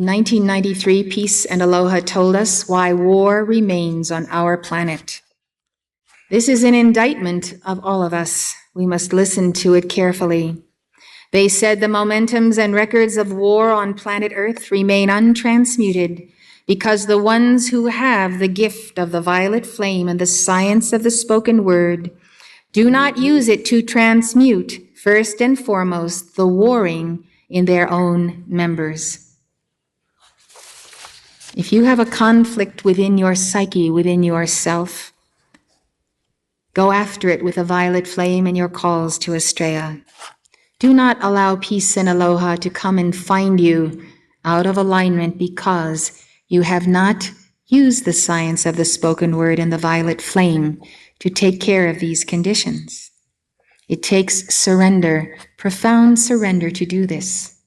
In 1993, Peace and Aloha told us why war remains on our planet. This is an indictment of all of us. We must listen to it carefully. They said the momentums and records of war on planet Earth remain untransmuted because the ones who have the gift of the violet flame and the science of the spoken word do not use it to transmute, first and foremost, the warring in their own members. If you have a conflict within your psyche, within yourself, go after it with a violet flame and your calls to Estrella. Do not allow Peace and Aloha to come and find you out of alignment because you have not used the science of the spoken word and the violet flame to take care of these conditions. It takes surrender, profound surrender to do this,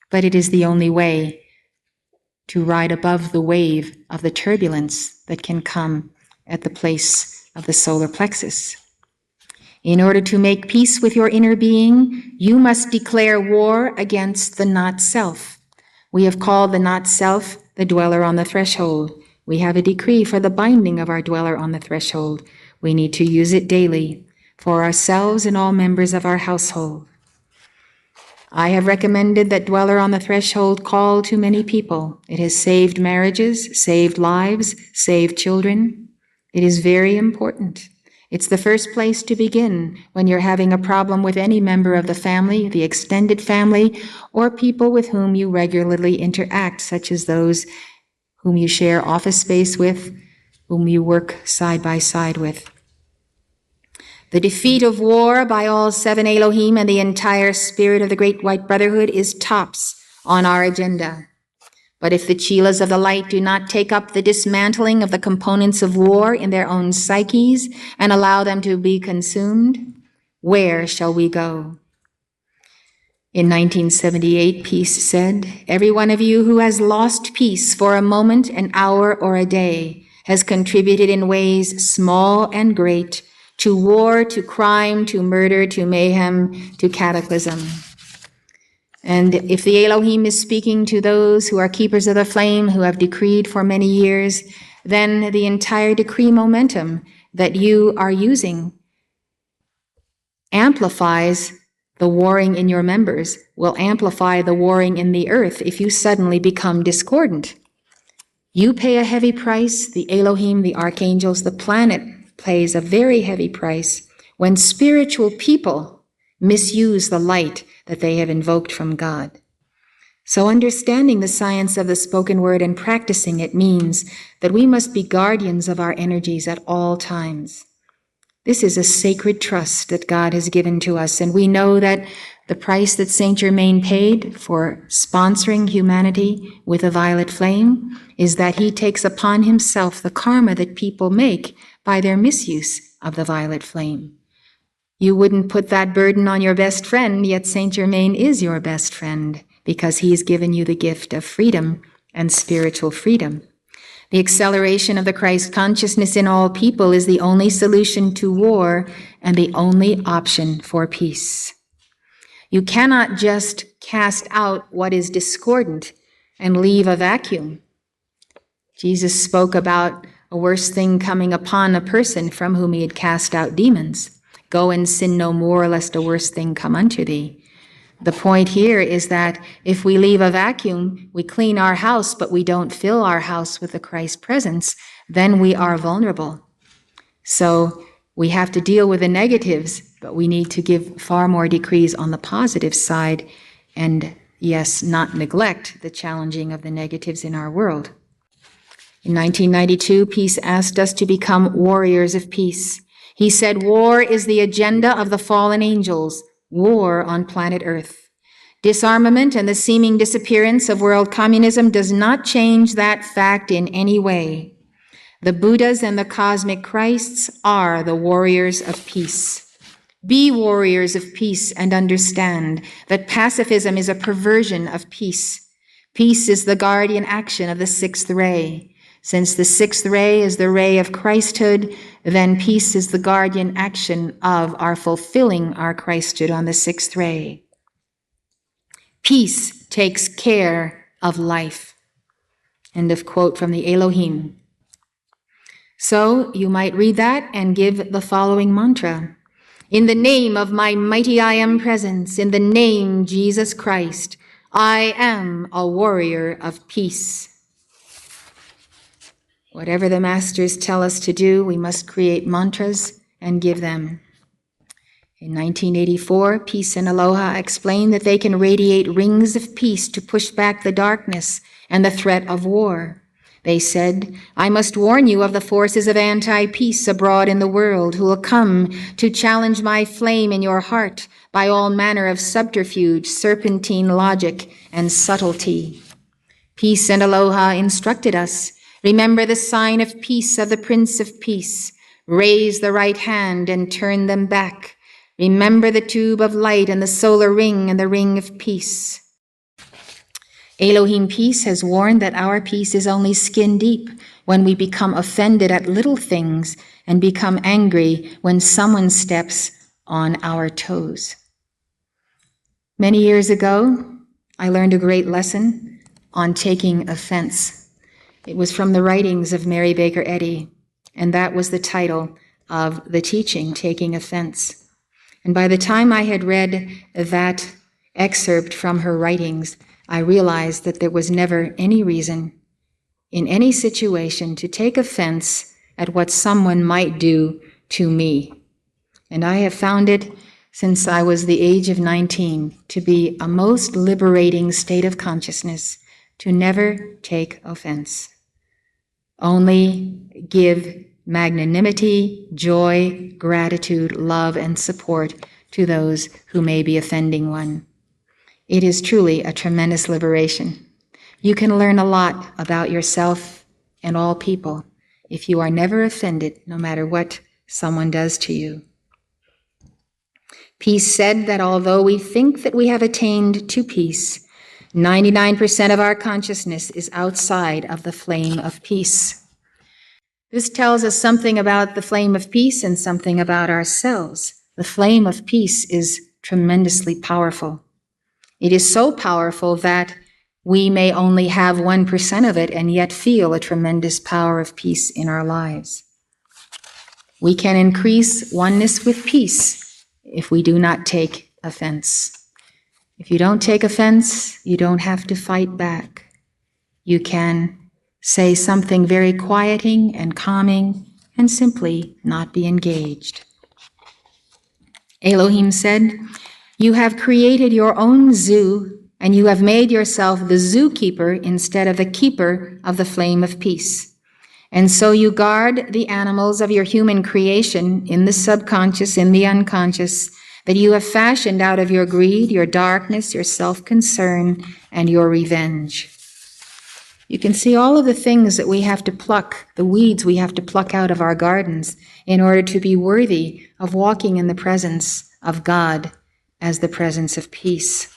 but it is the only way to ride above the wave of the turbulence that can come at the place of the solar plexus. In order to make peace with your inner being, you must declare war against the not-self. We have called the not-self the dweller on the threshold. We have a decree for the binding of our dweller on the threshold. We need to use it daily for ourselves and all members of our household. I have recommended that dweller on the threshold call to many people. It has saved marriages, saved lives, saved children. It is very important. It's the first place to begin when you're having a problem with any member of the family, the extended family, or people with whom you regularly interact, such as those whom you share office space with, whom you work side by side with. The defeat of war by all seven Elohim and the entire spirit of the Great White Brotherhood is tops on our agenda. But if the chelas of the light do not take up the dismantling of the components of war in their own psyches and allow them to be consumed, where shall we go? In 1978, Peace said, "Every one of you who has lost peace for a moment, an hour, or a day has contributed in ways small and great to war, to crime, to murder, to mayhem, to cataclysm." And if the Elohim is speaking to those who are keepers of the flame, who have decreed for many years, then the entire decree momentum that you are using amplifies the warring in your members, will amplify the warring in the earth if you suddenly become discordant. You pay a heavy price, the Elohim, the archangels, the planet pays a very heavy price when spiritual people misuse the light that they have invoked from God. So understanding the science of the spoken word and practicing it means that we must be guardians of our energies at all times. This is a sacred trust that God has given to us, and we know that the price that Saint Germain paid for sponsoring humanity with a violet flame is that he takes upon himself the karma that people make by their misuse of the violet flame. You wouldn't put that burden on your best friend, yet Saint Germain is your best friend because he has given you the gift of freedom and spiritual freedom. The acceleration of the Christ consciousness in all people is the only solution to war and the only option for peace. You cannot just cast out what is discordant and leave a vacuum. Jesus spoke about a worse thing coming upon a person from whom he had cast out demons. Go and sin no more, lest a worse thing come unto thee. The point here is that if we leave a vacuum, we clean our house, but we don't fill our house with the Christ presence, then we are vulnerable. So we have to deal with the negatives, but we need to give far more decrees on the positive side and, yes, not neglect the challenging of the negatives in our world. In 1992, Peace asked us to become warriors of peace. He said, war is the agenda of the fallen angels, war on planet Earth. Disarmament and the seeming disappearance of world communism does not change that fact in any way. The Buddhas and the cosmic Christs are the warriors of peace. Be warriors of peace and understand that pacifism is a perversion of peace. Peace is the guardian action of the sixth ray. Since the sixth ray is the ray of Christhood, then peace is the guardian action of our fulfilling our Christhood on the sixth ray. Peace takes care of life. End of quote from the Elohim. So you might read that and give the following mantra. In the name of my mighty I Am Presence, in the name Jesus Christ, I am a warrior of peace. Whatever the masters tell us to do, we must create mantras and give them. In 1984, Peace and Aloha explained that they can radiate rings of peace to push back the darkness and the threat of war. They said, I must warn you of the forces of anti-peace abroad in the world who will come to challenge my flame in your heart by all manner of subterfuge, serpentine logic, and subtlety. Peace and Aloha instructed us, remember the sign of peace of the Prince of Peace. Raise the right hand and turn them back. Remember the tube of light and the solar ring and the ring of peace. Elohim Peace has warned that our peace is only skin deep when we become offended at little things and become angry when someone steps on our toes. Many years ago, I learned a great lesson on taking offense. It was from the writings of Mary Baker Eddy, and that was the title of the teaching, Taking Offense. And by the time I had read that excerpt from her writings, I realized that there was never any reason in any situation to take offense at what someone might do to me. And I have found it, since I was the age of 19, to be a most liberating state of consciousness to never take offense. Only give magnanimity, joy, gratitude, love, and support to those who may be offending one. It is truly a tremendous liberation. You can learn a lot about yourself and all people if you are never offended, no matter what someone does to you. Peace said that although we think that we have attained to peace, 99% of our consciousness is outside of the flame of peace. This tells us something about the flame of peace and something about ourselves. The flame of peace is tremendously powerful. It is so powerful that we may only have 1% of it and yet feel a tremendous power of peace in our lives. We can increase oneness with peace if we do not take offense. If you don't take offense, you don't have to fight back. You can say something very quieting and calming and simply not be engaged. Elohim said, you have created your own zoo, and you have made yourself the zookeeper instead of the keeper of the flame of peace. And so you guard the animals of your human creation in the subconscious, in the unconscious, that you have fashioned out of your greed, your darkness, your self-concern, and your revenge. You can see all of the things that we have to pluck, the weeds we have to pluck out of our gardens in order to be worthy of walking in the presence of God as the presence of peace.